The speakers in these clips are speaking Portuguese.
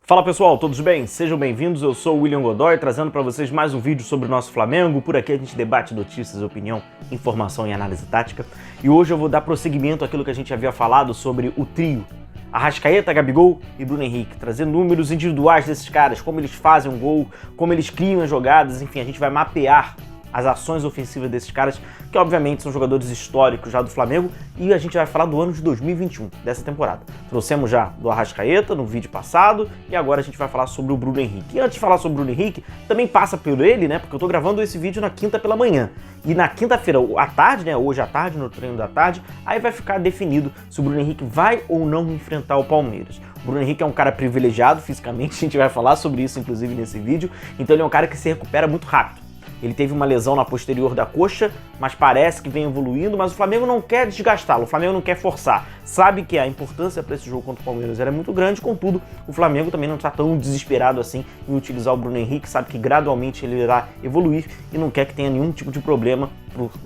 Fala pessoal, todos bem? Sejam bem-vindos, eu sou o William Godoy, trazendo para vocês mais um vídeo sobre o nosso Flamengo. Por aqui a gente debate notícias, opinião, informação e análise tática. E hoje eu vou dar prosseguimento àquilo que a gente havia falado sobre o trio Arrascaeta, Gabigol e Bruno Henrique, trazer números individuais desses caras, como eles fazem um gol, como eles criam as jogadas, enfim, a gente vai mapear as ações ofensivas desses caras, que obviamente são jogadores históricos já do Flamengo, e a gente vai falar do ano de 2021, dessa temporada. Trouxemos já do Arrascaeta no vídeo passado, e agora a gente vai falar sobre o Bruno Henrique. E antes de falar sobre o Bruno Henrique, também passa por ele, né, porque eu tô gravando esse vídeo na quinta pela manhã. E na quinta-feira à tarde, né, hoje à tarde, no treino da tarde, aí vai ficar definido se o Bruno Henrique vai ou não enfrentar o Palmeiras. O Bruno Henrique é um cara privilegiado fisicamente, a gente vai falar sobre isso inclusive nesse vídeo, então ele é um cara que se recupera muito rápido. Ele teve uma lesão na posterior da coxa, mas parece que vem evoluindo, mas o Flamengo não quer desgastá-lo, o Flamengo não quer forçar. Sabe que a importância para esse jogo contra o Palmeiras era muito grande, contudo, o Flamengo também não está tão desesperado assim em utilizar o Bruno Henrique, sabe que gradualmente ele irá evoluir e não quer que tenha nenhum tipo de problema,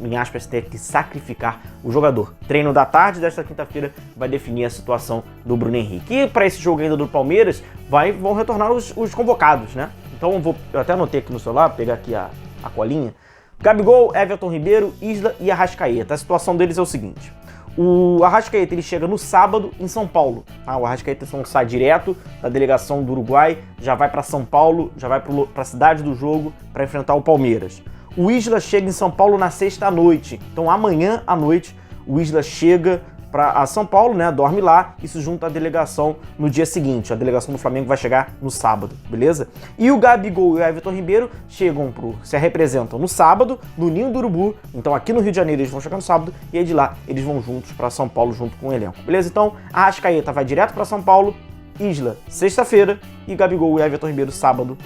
em aspas, ter que sacrificar o jogador. Treino da tarde desta quinta-feira vai definir a situação do Bruno Henrique. E para esse jogo ainda do Palmeiras, vão retornar os convocados, né? Então eu até anotei aqui no celular, pegar aqui a colinha. Gabigol, Everton Ribeiro, Isla e Arrascaeta. A situação deles é o seguinte: o Arrascaeta ele chega no sábado em São Paulo. O Arrascaeta sai direto da delegação do Uruguai, já vai para São Paulo, já vai para a cidade do jogo para enfrentar o Palmeiras. O Isla chega em São Paulo na sexta à noite. Então amanhã à noite o Isla chega para São Paulo, né, dorme lá e se junta à delegação no dia seguinte. A delegação do Flamengo vai chegar no sábado, beleza? E o Gabigol e o Everton Ribeiro se representam no sábado, no Ninho do Urubu. Então aqui no Rio de Janeiro eles vão chegar no sábado e aí de lá eles vão juntos para São Paulo junto com o elenco, beleza? Então a Arrascaeta vai direto para São Paulo, Isla sexta-feira e Gabigol e Everton Ribeiro sábado.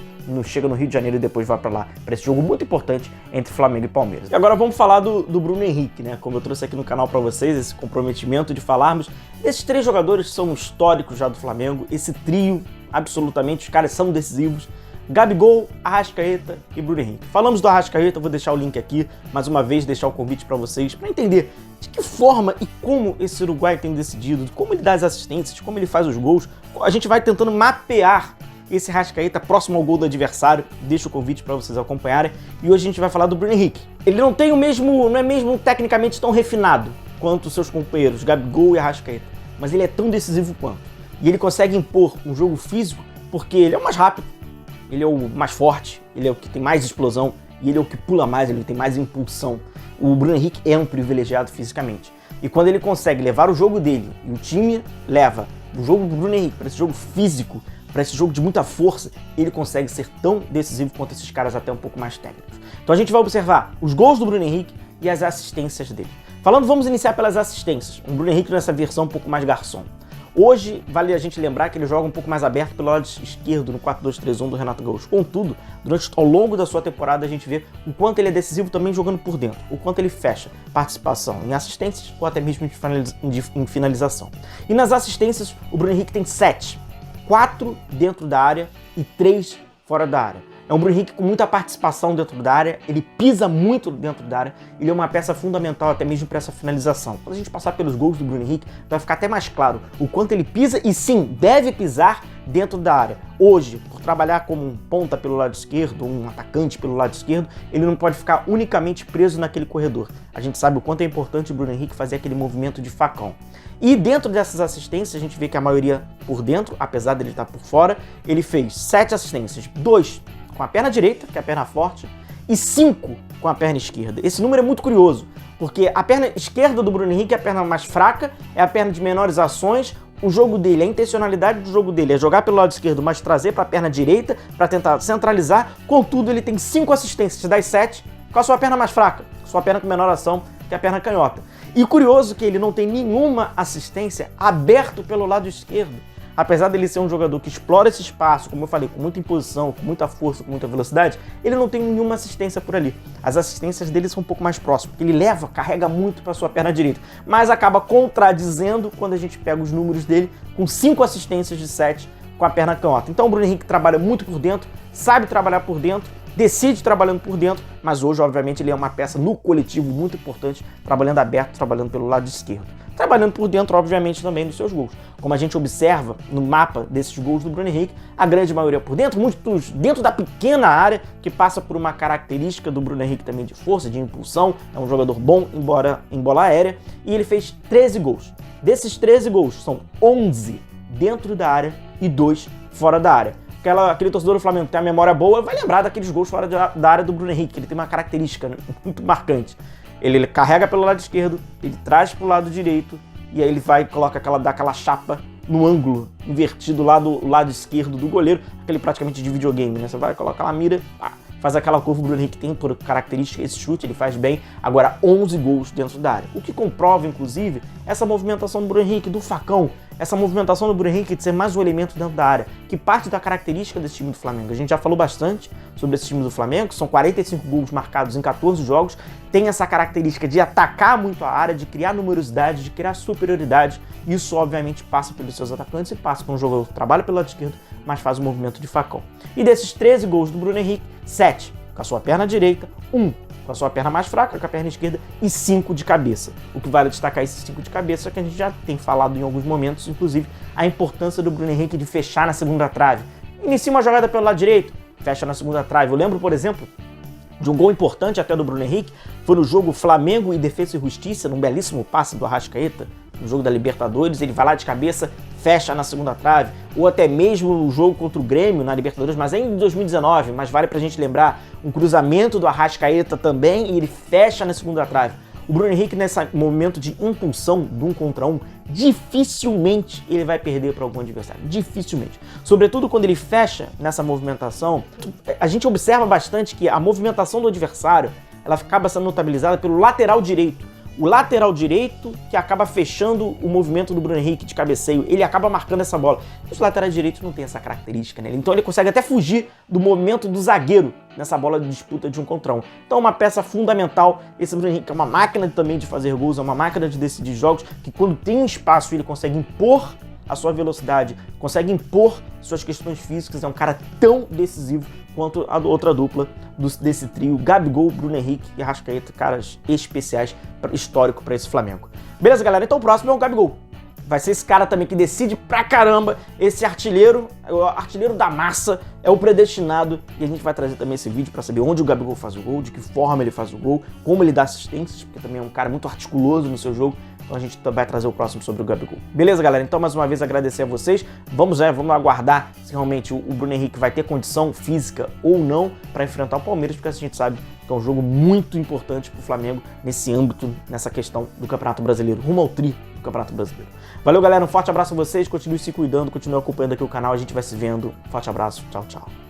Chega no Rio de Janeiro e depois vai para lá, para esse jogo muito importante entre Flamengo e Palmeiras. E agora vamos falar do Bruno Henrique, né? Como eu trouxe aqui no canal para vocês, esse comprometimento de falarmos. Esses três jogadores são históricos já do Flamengo, esse trio, absolutamente, os caras são decisivos. Gabigol, Arrascaeta e Bruno Henrique. Falamos do Arrascaeta, vou deixar o link aqui, mais uma vez deixar o convite para vocês, para entender de que forma e como esse Uruguai tem decidido, como ele dá as assistências, como ele faz os gols. A gente vai tentando mapear esse Arrascaeta próximo ao gol do adversário. Deixa o convite para vocês acompanharem. E hoje a gente vai falar do Bruno Henrique. Ele não é mesmo tecnicamente tão refinado quanto os seus companheiros Gabigol e Arrascaeta, mas ele é tão decisivo quanto. E ele consegue impor um jogo físico porque ele é o mais rápido, ele é o mais forte, ele é o que tem mais explosão e ele é o que pula mais, ele tem mais impulsão. O Bruno Henrique é um privilegiado fisicamente. E quando ele consegue levar o jogo dele e o time leva o jogo do Bruno Henrique para esse jogo físico, para esse jogo de muita força, ele consegue ser tão decisivo quanto esses caras até um pouco mais técnicos. Então a gente vai observar os gols do Bruno Henrique e as assistências dele. Vamos iniciar pelas assistências. O Bruno Henrique nessa versão um pouco mais garçom. Hoje, vale a gente lembrar que ele joga um pouco mais aberto pelo lado esquerdo no 4-2-3-1 do Renato Gaúcho. Contudo, ao longo da sua temporada a gente vê o quanto ele é decisivo também jogando por dentro, o quanto ele fecha participação em assistências ou até mesmo em finalização. E nas assistências, o Bruno Henrique tem 7. 4 dentro da área e 3 fora da área. É um Bruno Henrique com muita participação dentro da área, ele pisa muito dentro da área, ele é uma peça fundamental até mesmo para essa finalização. Quando a gente passar pelos gols do Bruno Henrique, vai ficar até mais claro o quanto ele pisa e sim, deve pisar dentro da área. Hoje, por trabalhar como um ponta pelo lado esquerdo, um atacante pelo lado esquerdo, ele não pode ficar unicamente preso naquele corredor. A gente sabe o quanto é importante o Bruno Henrique fazer aquele movimento de facão. E dentro dessas assistências, a gente vê que a maioria por dentro, apesar dele estar por fora, ele fez 7 assistências, 2 com a perna direita, que é a perna forte, e 5 com a perna esquerda. Esse número é muito curioso, porque a perna esquerda do Bruno Henrique é a perna mais fraca, é a perna de menores ações. O jogo dele, a intencionalidade do jogo dele é jogar pelo lado esquerdo, mas trazer para a perna direita para tentar centralizar. Contudo, ele tem 5 assistências das 7 com a sua perna mais fraca, sua perna com menor ação, que é a perna canhota. E curioso que ele não tem nenhuma assistência aberto pelo lado esquerdo. Apesar dele ser um jogador que explora esse espaço, como eu falei, com muita imposição, com muita força, com muita velocidade, ele não tem nenhuma assistência por ali. As assistências dele são um pouco mais próximas, porque ele carrega muito para sua perna direita, mas acaba contradizendo quando a gente pega os números dele com 5 assistências de 7 com a perna canhota. Então o Bruno Henrique trabalha muito por dentro, sabe trabalhar por dentro, decide trabalhando por dentro, mas hoje, obviamente, ele é uma peça no coletivo muito importante, trabalhando aberto, trabalhando pelo lado esquerdo. trabalhando por dentro, obviamente, também dos seus gols. Como a gente observa no mapa desses gols do Bruno Henrique, a grande maioria por dentro, muitos dentro da pequena área, que passa por uma característica do Bruno Henrique também de força, de impulsão, é um jogador bom em bola aérea, e ele fez 13 gols. Desses 13 gols, são 11 dentro da área e 2 fora da área. Aquele torcedor do Flamengo que tem a memória boa vai lembrar daqueles gols fora da área do Bruno Henrique, ele tem uma característica muito marcante. Ele carrega pelo lado esquerdo, ele traz para o lado direito e aí ele vai e dá aquela chapa no ângulo invertido lá do lado esquerdo do goleiro, aquele praticamente de videogame, né? Você vai colocar a mira, faz aquela curva. O Bruno Henrique tem por característica esse chute, ele faz bem. Agora 11 gols dentro da área, o que comprova inclusive essa movimentação do Bruno Henrique, do facão, essa movimentação do Bruno Henrique de ser mais um elemento dentro da área, que parte da característica desse time do Flamengo. A gente já falou bastante sobre esse time do Flamengo, que são 45 gols marcados em 14 jogos, tem essa característica de atacar muito a área, de criar numerosidade, de criar superioridade. Isso obviamente passa pelos seus atacantes e passa por um jogador que trabalha pelo lado esquerdo, mas faz o movimento de facão. E desses 13 gols do Bruno Henrique, 7 com a sua perna direita, 1 com a sua perna mais fraca, com a perna esquerda, e 5 de cabeça. O que vale destacar esses 5 de cabeça é que a gente já tem falado em alguns momentos, inclusive, a importância do Bruno Henrique de fechar na segunda trave. Inicia uma jogada pelo lado direito, fecha na segunda trave. Eu lembro, por exemplo, de um gol importante até do Bruno Henrique, foi no jogo Flamengo e Defensa e Justiça, num belíssimo passe do Arrascaeta, no jogo da Libertadores. Ele vai lá de cabeça, fecha na segunda trave, ou até mesmo no jogo contra o Grêmio na Libertadores, mas ainda em 2019, mas vale pra gente lembrar, um cruzamento do Arrascaeta também, e ele fecha na segunda trave. O Bruno Henrique, nesse momento de impulsão de 1 contra 1, dificilmente ele vai perder para algum adversário, dificilmente. Sobretudo quando ele fecha nessa movimentação, a gente observa bastante que a movimentação do adversário, ela acaba sendo notabilizada pelo lateral direito. O lateral direito que acaba fechando o movimento do Bruno Henrique de cabeceio, ele acaba marcando essa bola. Os laterais direitos não tem essa característica, né? Então ele consegue até fugir do movimento do zagueiro nessa bola de disputa de 1 contra 1. Então é uma peça fundamental. Esse Bruno Henrique é uma máquina também de fazer gols, é uma máquina de decidir jogos, que quando tem um espaço ele consegue impor a sua velocidade, consegue impor suas questões físicas. É um cara tão decisivo quanto a outra dupla desse trio, Gabigol, Bruno Henrique e Arrascaeta, caras especiais, histórico para esse Flamengo. Beleza, galera? Então o próximo é o Gabigol. Vai ser esse cara também que decide pra caramba, esse artilheiro, o artilheiro da massa, é o predestinado, e a gente vai trazer também esse vídeo para saber onde o Gabigol faz o gol, de que forma ele faz o gol, como ele dá assistências, porque também é um cara muito articuloso no seu jogo. Então a gente vai trazer o próximo sobre o Gabigol. Beleza, galera? Então, mais uma vez, agradecer a vocês. Vamos aguardar se realmente o Bruno Henrique vai ter condição física ou não para enfrentar o Palmeiras, porque a gente sabe que é um jogo muito importante para o Flamengo nesse âmbito, nessa questão do Campeonato Brasileiro, rumo ao tri do Campeonato Brasileiro. Valeu, galera. Um forte abraço a vocês. Continue se cuidando, continue acompanhando aqui o canal. A gente vai se vendo. Forte abraço. Tchau, tchau.